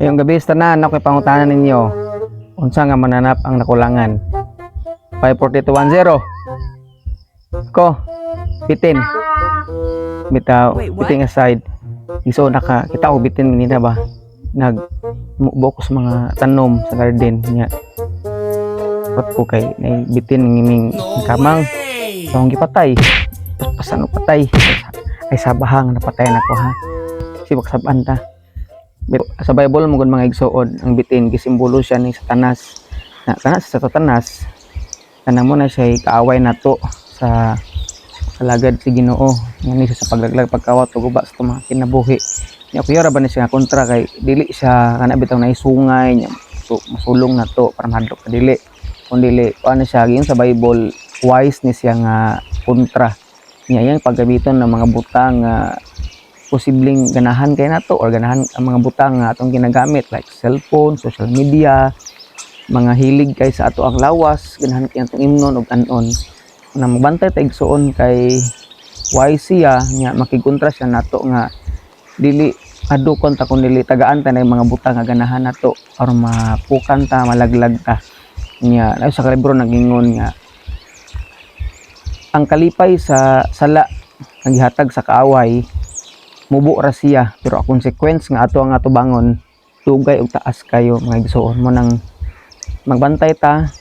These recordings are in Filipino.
Yung gabi sa tanan ako'y pangutanan ninyo. Unsa nga mananap ang nakulangan? 54210. Ko, bitin. Bitaw, bitin aside. Iso naka kita ko bitin nila ba? Nagbukos mga tanom sa garden niya. Pat ko kay nay bitin ngiming kamang. So ang gipatay. Pasan patay. Ay sabahang napatay na ko ha. Sibak saban ta. Sa Bible mo mga igsuon ang bitin gisimbolo siya ni Satanas. Na kana sa Satanas kanang mo na siya kaaway nato sa lagad si Ginoo ngani siya sa paglaglag pagkawat ug uba sa mga kinabuhi. Nya kuya ra ba ni siya kontra kay dili siya kana bitaw naisungay nya so masulong nato para mahadlok ka dili. Kun dili ano siya giyon sa Bible wise ni siya nga kontra. Nya yang paggabiton ng mga butang nga posibleng ganahan kay nato or ganahan ang mga butang nga atong ginagamit like cellphone, social media, mga hilig kay sa ato ang lawas, ganahan kay atong imnon ug anon. Na magbantay ta igsuon kay wise siya nya makikontra siya nato nga dili adukon ta kun dili tagaan ta na mga butang nga ganahan nato or mapukan ta, malaglag ta. Nya ay sa libro nagingon nga ang kalipay sa sala nagihatag sa kaaway mubo ra siya pero ang consequence nga ato ang atubangon dugay ug taas kayo mga igsuon mo nang magbantay ta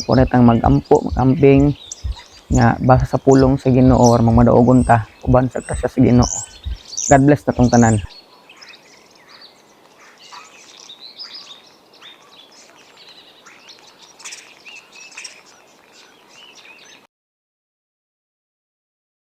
kunit ang magampo magamping nga basa sa pulong sa Ginoo or magmadaugon ta uban sa grasya sa Ginoo. God bless natong tanan.